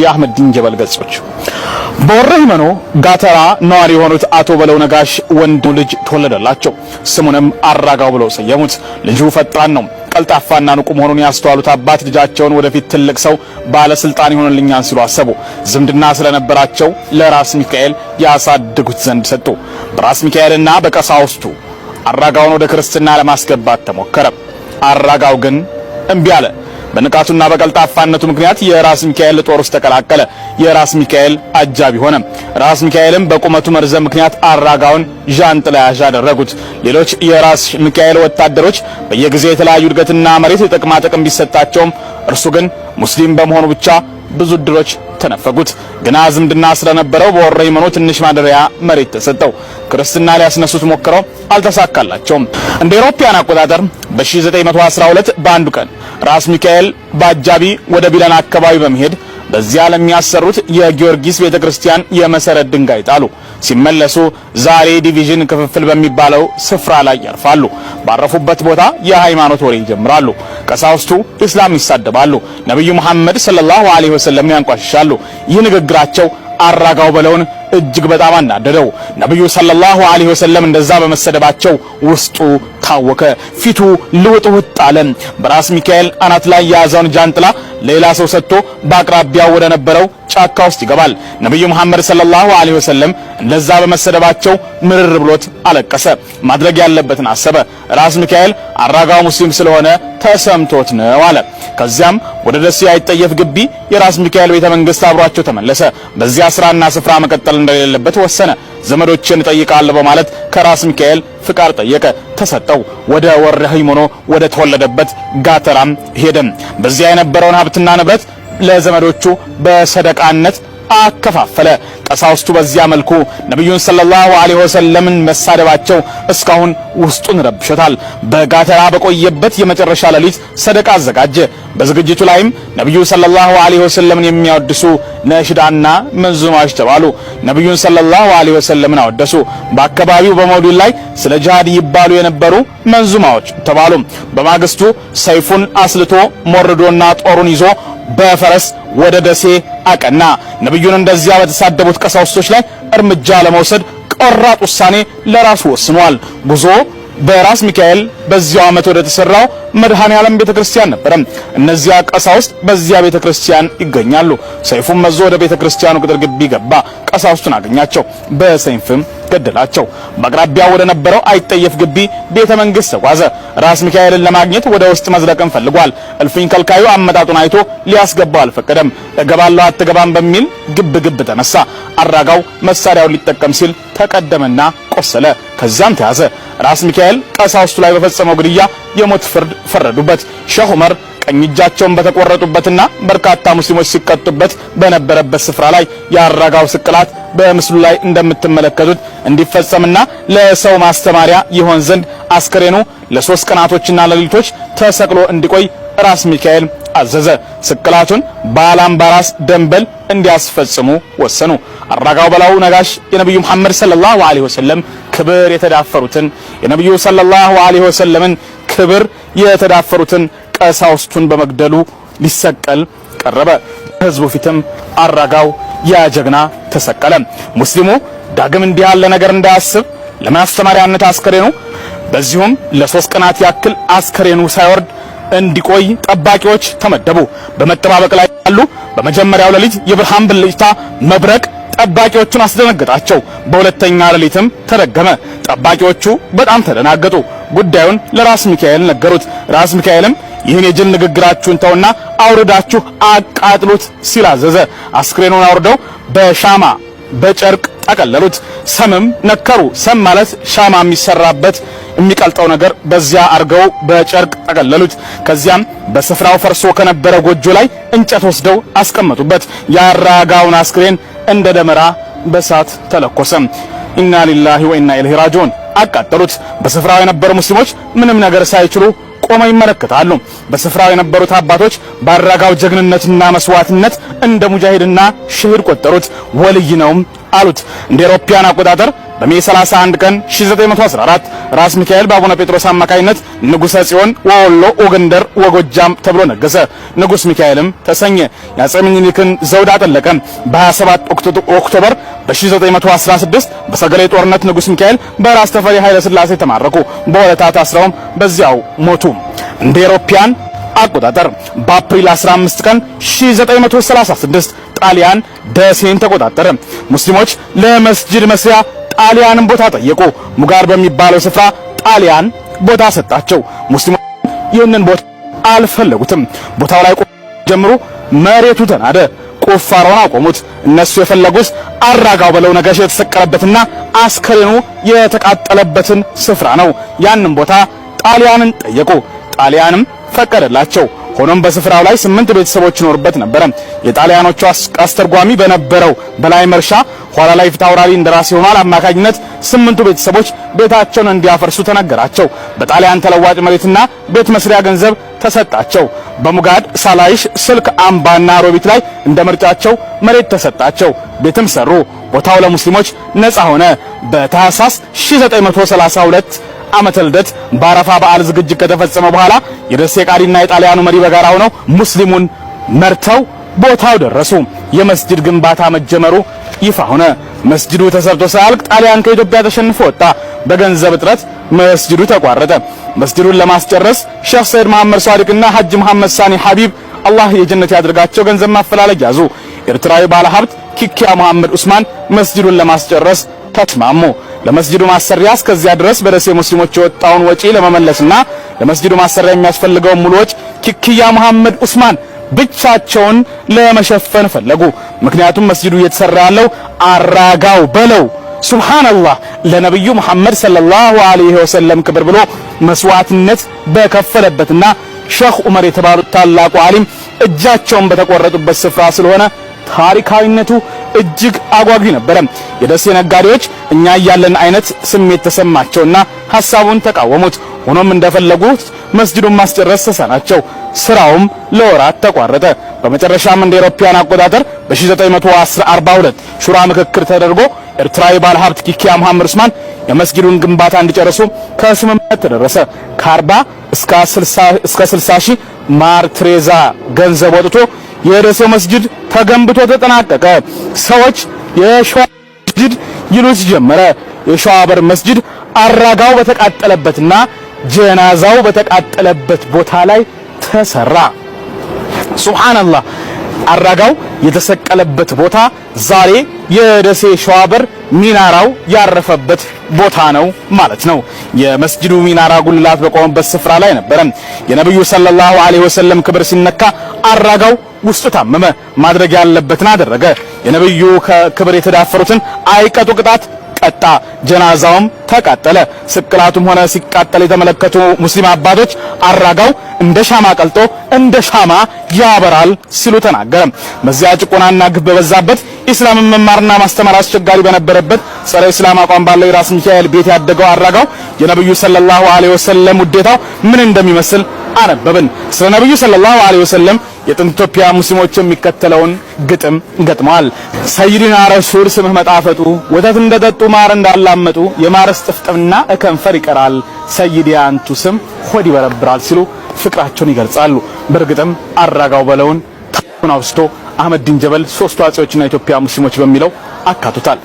የአህመድ ዲን ጀበል ገጾች። በወረሂመኖ ጋተራ ነዋሪ የሆኑት አቶ በለው ነጋሽ ወንዱ ልጅ ተወለደላቸው። ስሙንም አራጋው ብለው ሰየሙት። ልጁ ፈጣን ነው፣ ቀልጣፋና ንቁ መሆኑን ያስተዋሉት አባት ልጃቸውን ወደፊት ትልቅ ሰው ባለስልጣን ይሆንልኛል ሲሉ አሰቡ። ዝምድና ስለነበራቸው ለራስ ሚካኤል ያሳድጉት ዘንድ ሰጡ። በራስ ሚካኤልና በቀሳውስቱ አራጋውን ወደ ክርስትና ለማስገባት ተሞከረ። አራጋው ግን እምቢ አለ። በንቃቱና በቀልጣፋነቱ ምክንያት የራስ ሚካኤል ጦር ውስጥ ተቀላቀለ። የራስ ሚካኤል አጃቢ ሆነ። ራስ ሚካኤልም በቁመቱ መርዘም ምክንያት አራጋውን ዣንጥላ ያዥ አደረጉት። ሌሎች የራስ ሚካኤል ወታደሮች በየጊዜው የተለያዩ እድገትና መሬት ጥቅማ ጥቅም ቢሰጣቸውም እርሱ ግን ሙስሊም በመሆኑ ብቻ ብዙ እድሎች ተነፈጉት። ግና ዝምድና ስለነበረው በወረሂመኖ ትንሽ ማደሪያ መሬት ተሰጠው። ክርስትና ሊያስነሱት ሞክረው አልተሳካላቸውም። እንደ አውሮፓውያን አቆጣጠር በ1912 በአንዱ ቀን ራስ ሚካኤል በአጃቢ ወደ ቢለን አካባቢ በመሄድ በዚያ ለሚያሰሩት የጊዮርጊስ ቤተክርስቲያን የመሰረት ድንጋይ ጣሉ። ሲመለሱ ዛሬ ዲቪዥን ክፍፍል በሚባለው ስፍራ ላይ ያርፋሉ። ባረፉበት ቦታ የሃይማኖት ወሬ ይጀምራሉ። ቀሳውስቱ ኢስላም ይሳደባሉ። ነብዩ መሐመድ ሰለላሁ ዐለይሂ ወሰለም ያንቋሽሻሉ። ይህ ንግግራቸው አራጋው በለውን እጅግ በጣም አናደደው። ነብዩ ሰለላሁ ዐለይሂ ወሰለም እንደዛ በመሰደባቸው ውስጡ ታወከ። ፊቱ ልውጥውጥ አለ። በራስ ሚካኤል አናት ላይ የያዘውን ጃንጥላ ሌላ ሰው ሰጥቶ በአቅራቢያው ወደ ነበረው ጫካ ውስጥ ይገባል። ነብዩ መሐመድ ሰለላሁ ዐለይሂ ወሰለም እንደዛ በመሰደባቸው ምርር ብሎት አለቀሰ። ማድረግ ያለበትን አሰበ። ራስ ሚካኤል አራጋው ሙስሊም ስለሆነ ተሰምቶት ነው አለ። ከዚያም ወደ ደሴ አይጠየፍ ግቢ የራስ ሚካኤል ቤተ መንግስት አብሯቸው ተመለሰ። በዚያ ስራና ስፍራ መቀጠል እንደሌለበት ወሰነ። ዘመዶችን እጠይቃለሁ በማለት ከራስ ሚካኤል ፍቃድ ጠየቀ። ተሰጠው። ወደ ወረሂመኖ ወደ ተወለደበት ጋተራም ሄደም። በዚያ የነበረውን ሀብትና ንብረት ለዘመዶቹ በሰደቃነት አከፋፈለ። ቀሳውስቱ በዚያ መልኩ ነብዩን ሰለላሁ ዐለይሂ ወሰለምን መሳደባቸው እስካሁን ውስጡን ረብሾታል። በጋተራ በቆየበት የመጨረሻ ሌሊት ሰደቃ አዘጋጀ። በዝግጅቱ ላይም ነብዩ ሰለላሁ ዐለይሂ ወሰለምን የሚያወድሱ ነሽዳና መንዙማዎች ተባሉ። ነብዩን ሰለላሁ ዐለይሂ ወሰለምን አወደሱ። በአካባቢው በመውሊድ ላይ ስለ ጂሃድ ይባሉ የነበሩ መንዙማዎች ተባሉ። በማግስቱ ሰይፉን አስልቶ ሞርዶና ጦሩን ይዞ በፈረስ ወደ ደሴ አቀና። ነብዩን እንደዚያ በተሳደቡት ቀሳውስቶች ላይ እርምጃ ለመውሰድ ቆራጥ ውሳኔ ለራሱ ወስኗል። ጉዞ በራስ ሚካኤል በዚያው ዓመት ወደ ተሰራው መድኃኔ ዓለም ቤተክርስቲያን ነበር። እነዚያ ቀሳውስት በዚያ ቤተክርስቲያን ይገኛሉ። ሰይፉን መዞ ወደ ቤተክርስቲያኑ ቅጥር ግቢ ገባ። ቀሳውስቱን አገኛቸው፣ በሰይፍም ገደላቸው። በአቅራቢያው ወደ ነበረው አይጠየፍ ግቢ ቤተ መንግስት ተጓዘ። ራስ ሚካኤልን ለማግኘት ወደ ውስጥ መዝለቅን ፈልጓል። እልፍኝ ከልካዩ አመጣጡን አይቶ ሊያስገባው አልፈቀደም። እገባለሁ አትገባም በሚል ግብ ግብ ተነሳ። አራጋው መሳሪያውን ሊጠቀም ሲል ተቀደመና ቆሰለ። ከዚያም ተያዘ። ራስ ሚካኤል ቀሳውስቱ ላይ በፈጸመው ግድያ የሞት ፍርድ ፈረዱበት። ሼህ ዑመር ቀኝ እጃቸውን በተቆረጡበትና በርካታ ሙስሊሞች ሲቀጡበት በነበረበት ስፍራ ላይ ያራጋው ስቅላት በምስሉ ላይ እንደምትመለከቱት እንዲፈጸምና ለሰው ማስተማሪያ ይሆን ዘንድ አስከሬኑ ለ3 ቀናቶችና ለሊቶች ተሰቅሎ እንዲቆይ ራስ ሚካኤል አዘዘ። ስቅላቱን ባላምባራስ ደንበል እንዲያስፈጽሙ ወሰኑ። አራጋው በለው ነጋሽ የነብዩ መሐመድ ሰለላሁ ዐለይሂ ወሰለም ክብር የተዳፈሩትን የነብዩ ሰለላሁ ዐለይሂ ወሰለምን ክብር የተዳፈሩትን ቀሳውስቱን በመግደሉ ሊሰቀል ቀረበ። ህዝቡ ፊትም አራጋው ያ ጀግና ተሰቀለ። ሙስሊሙ ዳግም እንዲህ ያለ ነገር እንዳያስብ ለማስተማሪያነት አስከሬኑ በዚሁም ለ3 ቀናት ያክል አስከሬኑ ሳይወርድ እንዲቆይ ጠባቂዎች ተመደቡ። በመጠባበቅ ላይ ያሉ በመጀመሪያው ሌሊት የብርሃን ብልጭታ መብረቅ ጠባቂዎቹን አስደነገጣቸው። በሁለተኛ ሌሊትም ተደገመ። ጠባቂዎቹ በጣም ተደናገጡ። ጉዳዩን ለራስ ሚካኤል ነገሩት። ራስ ሚካኤልም ይህን የጅል ንግግራችሁን ተውና አውርዳችሁ አቃጥሉት ሲል አዘዘ። አስክሬኑን አውርደው በሻማ በጨርቅ ጠቀለሉት። ሰምም ነከሩ። ሰም ማለት ሻማ የሚሰራበት የሚቀልጠው ነገር በዚያ አርገው በጨርቅ ጠቀለሉት። ከዚያም በስፍራው ፈርሶ ከነበረ ጎጆ ላይ እንጨት ወስደው አስቀመጡበት። ያራጋውን አስክሬን እንደ ደመራ በሳት ተለኮሰ። ኢና ሊላሂ ወኢና ኢለይሂ ራጂዑን አቃጠሉት። በስፍራው የነበሩ ሙስሊሞች ምንም ነገር ሳይችሉ ቆመው ይመለከታሉ። በስፍራው የነበሩት አባቶች ባራጋው ጀግንነትና መስዋዕትነት እንደ ሙጃሂድና ሸሂድ ቆጠሩት። ወልይ ነውም አሉት። እንደ አውሮፓውያን አቆጣጠር በሜ 31 ቀን 1914 ራስ ሚካኤል በአቡነ ጴጥሮስ አማካይነት ንጉሠ ጽዮን ወወሎ ወጎንደር ወጎጃም ተብሎ ነገሰ። ንጉሥ ሚካኤልም ተሰኘ። የአፄ ምኒልክን ዘውድ አጠለቀ። በ27 ኦክቶበር በ1916 በሰገሌ ጦርነት ንጉሥ ሚካኤል በራስ ተፈሪ ኃይለ ሥላሴ ተማረኩ። በወለታ ታስረውም በዚያው ሞቱ። እንደ አውሮፓውያን አቆጣጠር በአፕሪል 15 ቀን 1936 ጣሊያን ደሴን ተቆጣጠረ። ሙስሊሞች ለመስጂድ መስሪያ ጣሊያንን ቦታ ጠየቁ። ሙጋር በሚባለው ስፍራ ጣሊያን ቦታ ሰጣቸው። ሙስሊሞች ይህንን ቦታ አልፈለጉትም። ቦታው ላይ ጀምሩ፣ መሬቱ ተናደ። ቁፋሮን አቆሙት። እነሱ የፈለጉት አራጋው በለው ነጋሽ የተሰቀለበትና አስከሬኑ የተቃጠለበትን ስፍራ ነው። ያንን ቦታ ጣሊያንን ጠየቁ። ጣሊያንም ፈቀደላቸው። ሆኖም በስፍራው ላይ 8 ቤተሰቦች ይኖርበት ነበር። የጣሊያኖቹ አስተርጓሚ በነበረው በላይ መርሻ ኋላ ላይ ፊታውራሪ እንደራሴ ሆኗል አማካኝነት 8ቱ ቤተሰቦች ቤታቸውን እንዲያፈርሱ ተነገራቸው። በጣሊያን ተለዋጭ መሬትና ቤት መስሪያ ገንዘብ ተሰጣቸው። በሙጋድ፣ ሳላይሽ፣ ስልክ አምባና ሮቢት ላይ እንደ ምርጫቸው መሬት ተሰጣቸው። ቤትም ሰሩ። ቦታው ለሙስሊሞች ነፃ ሆነ። በታህሳስ 1932 ዓመተ ልደት በአረፋ በዓል ዝግጅት ከተፈጸመ በኋላ የደሴ ቃዲና የጣሊያኑ መሪ በጋራ ሆነው ሙስሊሙን መርተው ቦታው ደረሱ። የመስጂድ ግንባታ መጀመሩ ይፋ ሆነ። መስጂዱ ተሰርቶ ሳያልቅ ጣሊያን ከኢትዮጵያ ተሸንፎ ወጣ። በገንዘብ እጥረት መስጂዱ ተቋረጠ። መስጂዱን ለማስጨረስ ሼህ ሰይድ መሐመድ ሷዲቅና ሐጅ መሐመድ ሳኒ ሐቢብ አላህ የጀነት ያድርጋቸው ገንዘብ ማፈላለግ ያዙ። ኤርትራዊ ባለሀብት ኪኪያ መሐመድ ኡስማን መስጂዱን ለማስጨረስ ተስማሙ። ለመስጂዱ ማሰሪያ እስከዚያ ድረስ በደሴ ሙስሊሞች የወጣውን ወጪ ለመመለስና ለመስጂዱ ማሰሪያ የሚያስፈልገውን ሙሉ ወጪ ኪኪያ መሐመድ ኡስማን ብቻቸውን ለመሸፈን ፈለጉ። ምክንያቱም መስጂዱ እየተሰራ ያለው አራጋው በለው ሱብሃንአላህ ለነብዩ መሐመድ ሰለላሁ ዐለይሂ ወሰለም ክብር ብሎ መስዋዕትነት በከፈለበትና ሼህ ዑመር የተባሉት ታላቁ ዓሊም እጃቸውን በተቆረጡበት ስፍራ ስለሆነ ታሪካዊነቱ እጅግ አጓጊ ነበር። የደሴ ነጋዴዎች እኛ ያለን አይነት ስሜት ተሰማቸውና ሐሳቡን ተቃወሙት። ሆኖም እንደፈለጉት መስጂዱን ማስጨረስ ተሳናቸው። ስራውም ለወራት ተቋረጠ። በመጨረሻም እንደ አውሮፓውያን አቆጣጠር በ1942 ሹራ ምክክር ተደርጎ ኤርትራዊ ባለሀብት ኪኪያ መሐመድ ኡስማን የመስጂዱን ግንባታ እንዲጨርሱ ከስምምነት ተደረሰ። ከ40 እስከ 60 ሺህ ማርትሬዛ ገንዘብ ወጥቶ የደሴው መስጂድ ተገንብቶ ተጠናቀቀ። ሰዎች የሸዋ መስጂድ ይሉት ጀመረ። የሸዋ በር መስጂድ አራጋው በተቃጠለበትና ጀናዛው በተቃጠለበት ቦታ ላይ ተሰራ። ሱብሃንአላህ አራጋው የተሰቀለበት ቦታ ዛሬ የደሴ ሸዋበር ሚናራው ያረፈበት ቦታ ነው ማለት ነው። የመስጂዱ ሚናራ ጉልላት በቆመበት ስፍራ ላይ ነበረ። የነብዩ ሰለላሁ ዐለይሂ ወሰለም ክብር ሲነካ አራጋው ውስጡ ታመመ። ማድረግ ያለበትን አደረገ። የነብዩ ክብር የተዳፈሩትን አይቀጡ ቅጣት ቀጣ። ጀናዛውም ተቃጠለ። ስቅላቱም ሆነ ሲቃጠል የተመለከቱ ሙስሊም አባቶች አራጋው እንደ ሻማ ቀልጦ እንደ ሻማ ያበራል ሲሉ ተናገረ። በዚያ ጭቆናና ግፍ በበዛበት ኢስላምን መማርና ማስተማር አስቸጋሪ በነበረበት ጸረ እስላም አቋም ባለው የራስ ሚካኤል ቤት ያደገው አራጋው የነብዩ ሰለላሁ ዐለይሂ ወሰለም ውዴታው ምን እንደሚመስል አነበብን። ስለ ነብዩ ሰለላሁ ዐለይሂ ወሰለም የጥንት ኢትዮጵያ ሙስሊሞች የሚከተለውን ግጥም ገጥመዋል። ሰይድና ረሱል ስምህ መጣፈጡ ወተት እንደጠጡ ማር እንዳላመጡ የማርስ ጥፍጥምና ከንፈር ይቀራል ሰይድ ያንቱ ስም ሆድ ይበረብራል ሲሉ ፍቅራቸውን ይገልጻሉ። በእርግጥም አራጋው በለውን ታሪኩን አውስቶ አህመድ ዲን ጀበል ሶስቱ አጼዎችና ኢትዮጵያ ሙስሊሞች በሚለው አካቱታል።